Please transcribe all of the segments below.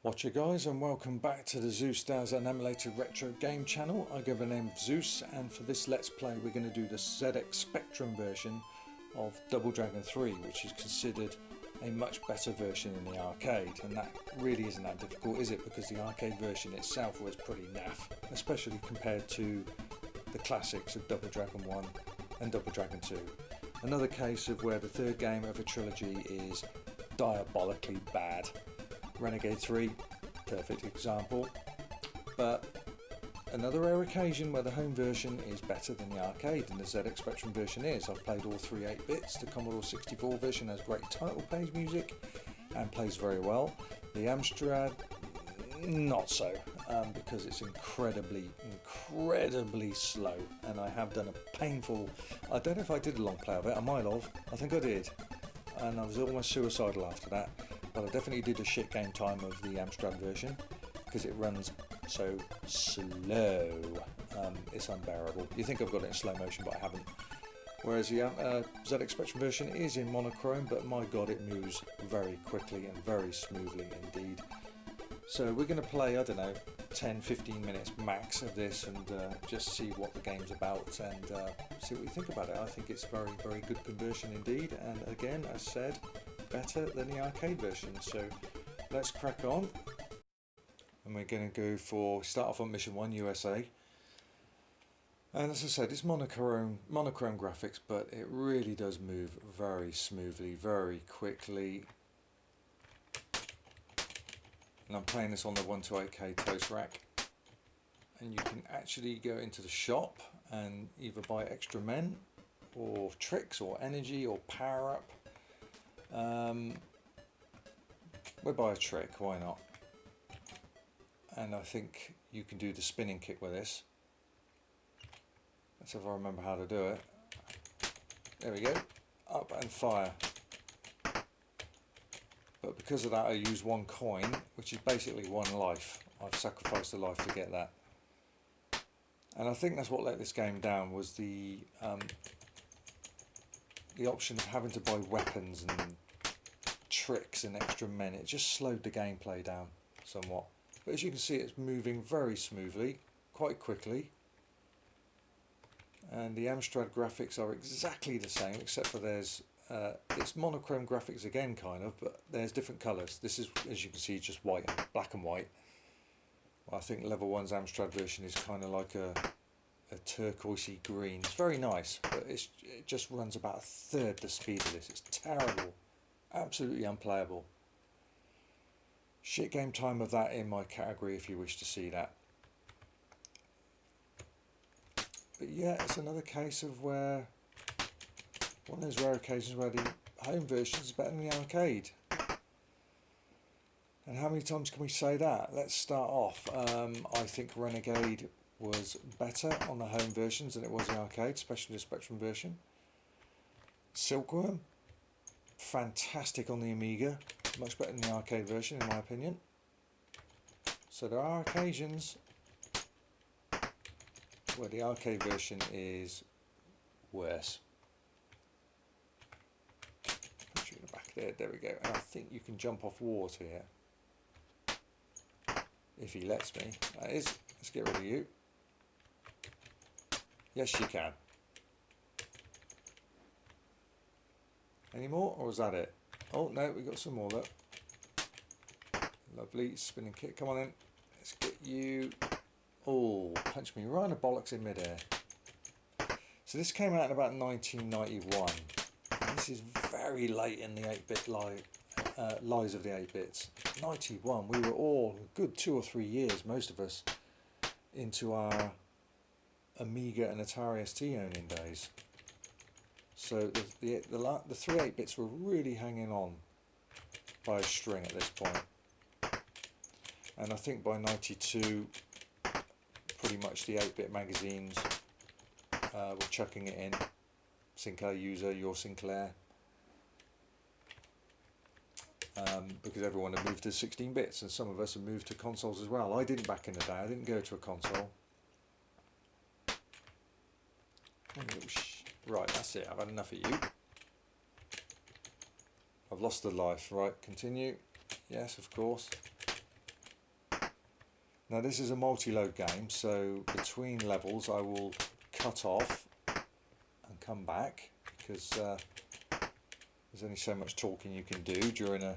Watcher guys, and welcome back to the Zeusdaz Unemulated Retro Game channel. I go by the name of Zeus, and for this Let's Play we're going to do the ZX Spectrum version of Double Dragon 3, which is considered a much better version in the arcade, and that really isn't that difficult, is it? Because the arcade version itself was pretty naff, especially compared to the classics of Double Dragon 1 and Double Dragon 2. Another case of where the third game of a trilogy is diabolically bad. Renegade 3, perfect example, but another rare occasion where the home version is better than the arcade, and the ZX Spectrum version is. I've played all three 8-bits. The Commodore 64 version has great title page music and plays very well. The Amstrad, not so, because it's incredibly slow, and I have done a painful, I don't know if I did a long play of it, I might have, I think I did, and I was almost suicidal after that. But I definitely did a shit game time of the Amstrad version because it runs so slow. It's unbearable. You think I've got it in slow motion, but I haven't. Whereas the ZX Spectrum version is in monochrome, but my god, it moves very quickly and very smoothly indeed. So we're going to play, I don't know, 10-15 minutes max of this and just see what the game's about and see what you think about it. I think it's very good conversion indeed, and again, as said, better than the arcade version. So let's crack on, and we're going to go for start off on mission 1, USA, and as I said, it's monochrome graphics, but it really does move very smoothly, very quickly, and I'm playing this on the 128K toast rack, and you can actually go into the shop and either buy extra men or tricks or energy or power up. We'll buy a trick, why not? And I think you can do the spinning kick with this. Let's see if I remember how to do it. There we go, up and fire. But because of that I use one coin, which is basically one life. I've sacrificed a life to get that. And I think that's what let this game down, was the option of having to buy weapons and tricks and extra men. It just slowed the gameplay down somewhat, but as you can see, it's moving very smoothly, quite quickly, and the Amstrad graphics are exactly the same, except for there's it's monochrome graphics again, kind of, but there's different colours. This is, as you can see, just white, black and white. Well, I think level 1's Amstrad version is kind of like a turquoisey green. It's very nice, but it just runs about a third the speed of this. It's terrible, absolutely unplayable. Shit game time of that in my category if you wish to see that. But yeah, it's another case of where, one of those rare occasions where the home version is better than the arcade. And how many times can we say that? Let's start off. I think Renegade was better on the home versions than it was the arcade, especially the Spectrum version. Silkworm, fantastic on the Amiga, much better than the arcade version in my opinion. So there are occasions where the arcade version is worse. Put you in the back there we go. And I think you can jump off walls here, if he lets me. That is, let's get rid of you. Yes, you can. Any more, or is that it? Oh no, we got some more. Look, lovely spinning kick. Come on in. Let's get you. Oh, punch me right in the bollocks in midair. So this came out in about 1991. And this is very late in the 8-bit lives of the 8-bits. 91. We were all a good 2 or 3 years, most of us, into our Amiga and Atari ST owning days. So the 3 8-bits were really hanging on by a string at this point. And I think by 92, pretty much the 8-bit magazines were chucking it in. Sinclair user, your Sinclair. Because everyone had moved to 16 bits, and some of us had moved to consoles as well. I didn't back in the day, I didn't go to a console. Right, that's it, I've had enough of you. I've lost a life, right, continue. Yes, of course. Now this is a multi-load game, so between levels I will cut off and come back, because there's only so much talking you can do during a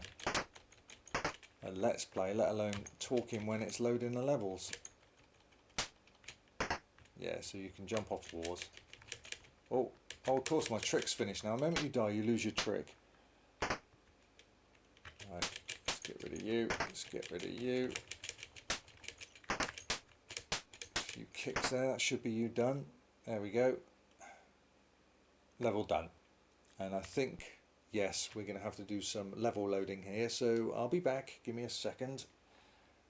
Let's Play, let alone talking when it's loading the levels. Yeah, so you can jump off walls. Oh, of course my trick's finished now. The moment you die, you lose your trick. Right, let's get rid of you. Let's get rid of you. A few kicks there. That should be you done. There we go. Level done. And I think, yes, we're going to have to do some level loading here. So I'll be back. Give me a second.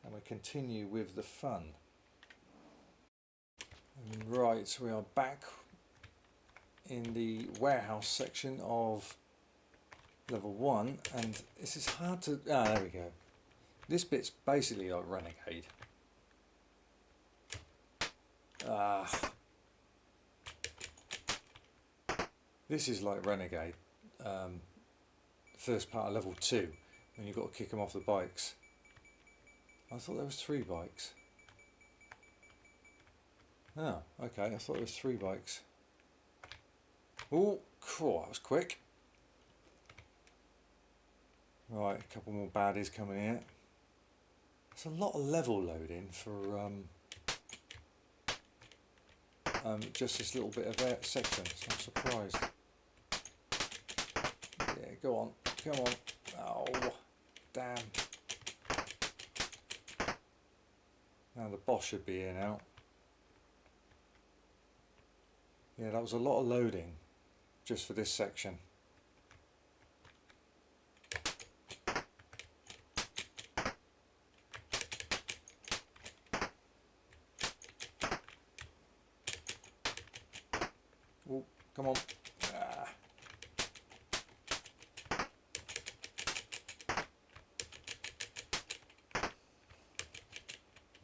And we'll continue with the fun. Right, we are back in the warehouse section of level 1, and this is hard to... there we go. This bit's basically like Renegade. This is like Renegade. First part of level 2, when you've got to kick them off the bikes. I thought there was 3 bikes. Oh, okay, I thought there was 3 bikes. Oh, cool, that was quick. Right, a couple more baddies coming here. There's a lot of level loading for just this little bit of section, so I'm surprised. Yeah, go on, come on. Oh, damn. Now the boss should be here now. Yeah, that was a lot of loading just for this section. Oh, come on. Ah.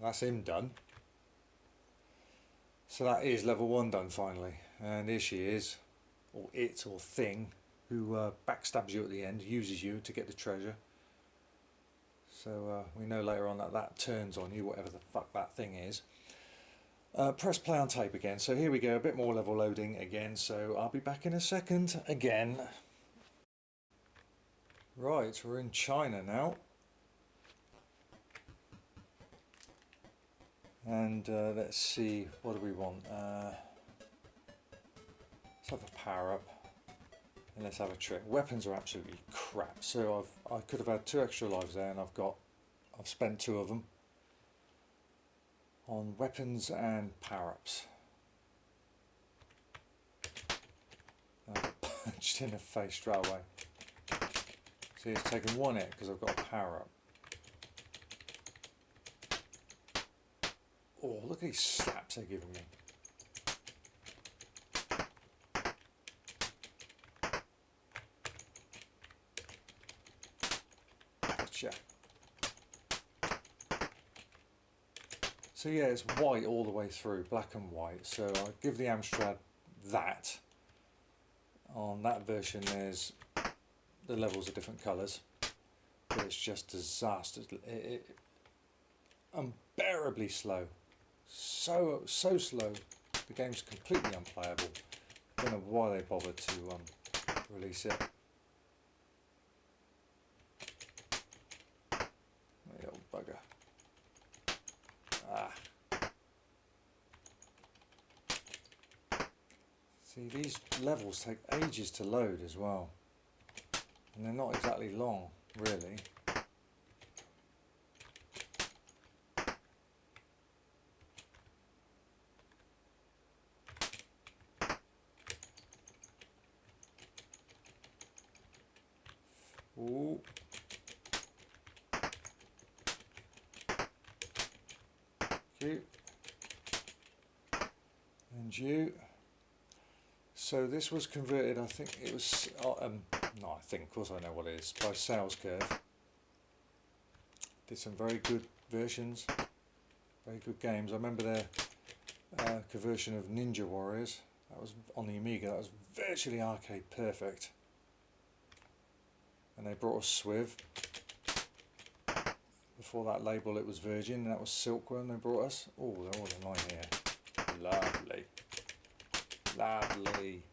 That's him done. So that is level 1 done finally, and here she is, or it, or thing, who backstabs you at the end, uses you to get the treasure. So we know later on that that turns on you, whatever the fuck that thing is. Press play on tape again, so here we go, a bit more level loading again, so I'll be back in a second again. Right, we're in China now. And let's see, what do we want? Let's have a power up, and let's have a trick. Weapons are absolutely crap, so I could have had 2 extra lives there, and I've spent 2 of them on weapons and power ups. I got punched in the face straight away. See, it's taken 1 hit because I've got a power up. Oh, look at these slaps they're giving me. Gotcha. So yeah, it's white all the way through, black and white. So I'll give the Amstrad that. On that version there's the levels are different colours. But it's just disastrous. Unbearably slow. So slow, the game's completely unplayable. Don't know why they bothered to release it. The old bugger. Ah. See, these levels take ages to load as well, and they're not exactly long, really. Ooh. You. And you. So this was converted, I think it was, no I think, of course I know what it is, by Sales Curve. Did some very good versions, very good games. I remember their conversion of Ninja Warriors, that was on the Amiga, that was virtually arcade perfect. And they brought us Swiv. Before that label it was Virgin, and that was Silkworm they brought us. Oh, they're all in line here. Lovely. Lovely.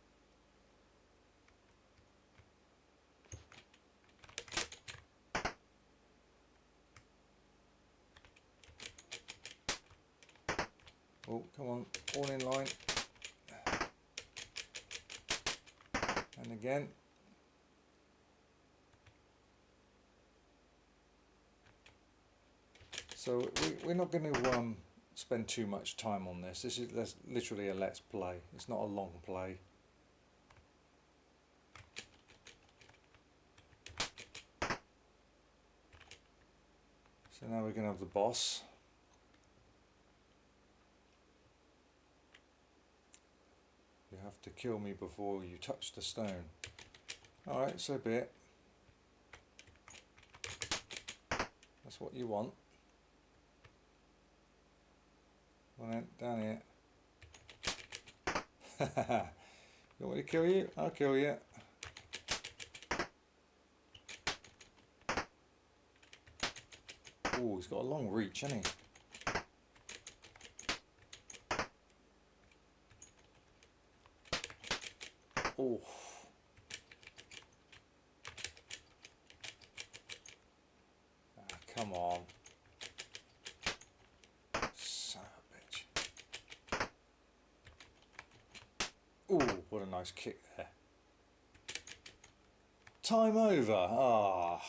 Oh, come on, all in line. And again. So we're not going to spend too much time on this. This is literally a let's play. It's not a long play. So now we're going to have the boss. You have to kill me before you touch the stone. Alright, so be it. That's what you want. Well then, down here. You want me to kill you? I'll kill you. Oh, he's got a long reach, hasn't he? Oh. Ah, come on. Son of a bitch. Oh, what a nice kick there. Time over. Ah.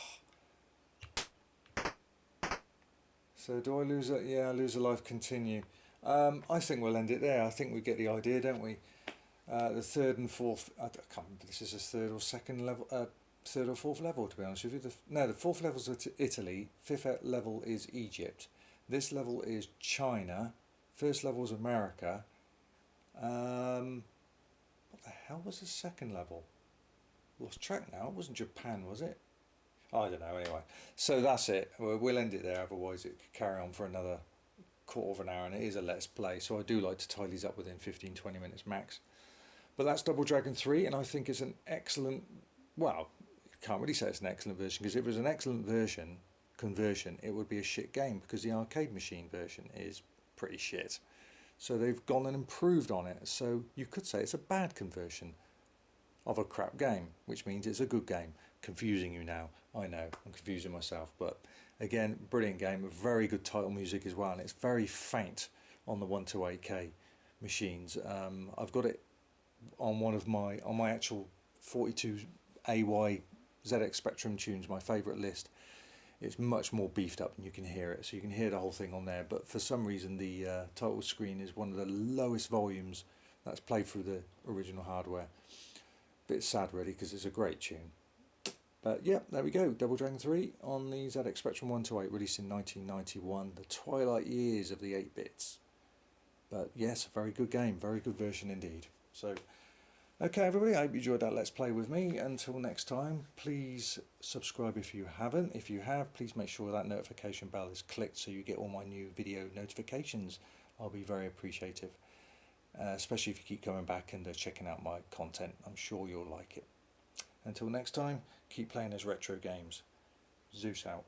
So do I lose a, yeah, I lose a life, continue. I think we'll end it there. I think we get the idea, don't we? The third and fourth, I can't remember, this is a third or second level, third or fourth level, to be honest with you. No, the fourth level is Italy, fifth level is Egypt, this level is China, first level is America. What the hell was the second level? Lost track now. It wasn't Japan, was it? I don't know, anyway. So that's it. We'll end it there, otherwise it could carry on for another quarter of an hour, and it is a let's play, so I do like to tie these up within 15-20 minutes max. But that's Double Dragon 3, and I think it's an excellent, well, you can't really say it's an excellent version, because if it was an excellent conversion, it would be a shit game, because the arcade machine version is pretty shit. So they've gone and improved on it, so you could say it's a bad conversion of a crap game, which means it's a good game. Confusing you now, I know, I'm confusing myself, but again, brilliant game, very good title music as well, and it's very faint on the 128K machines. I've got it on on my actual 42 AY ZX Spectrum tunes, my favourite list. It's much more beefed up and you can hear it, so you can hear the whole thing on there, but for some reason the title screen is one of the lowest volumes that's played through the original hardware. Bit sad really, because it's a great tune. But yeah, there we go, Double Dragon 3 on the ZX Spectrum 128, released in 1991, the twilight years of the 8-bits. But yes, a very good game, very good version indeed. So, okay everybody, I hope you enjoyed that Let's Play with me. Until next time, please subscribe if you haven't. If you have, please make sure that notification bell is clicked so you get all my new video notifications. I'll be very appreciative, especially if you keep coming back and checking out my content. I'm sure you'll like it. Until next time, keep playing those retro games. Zeus out.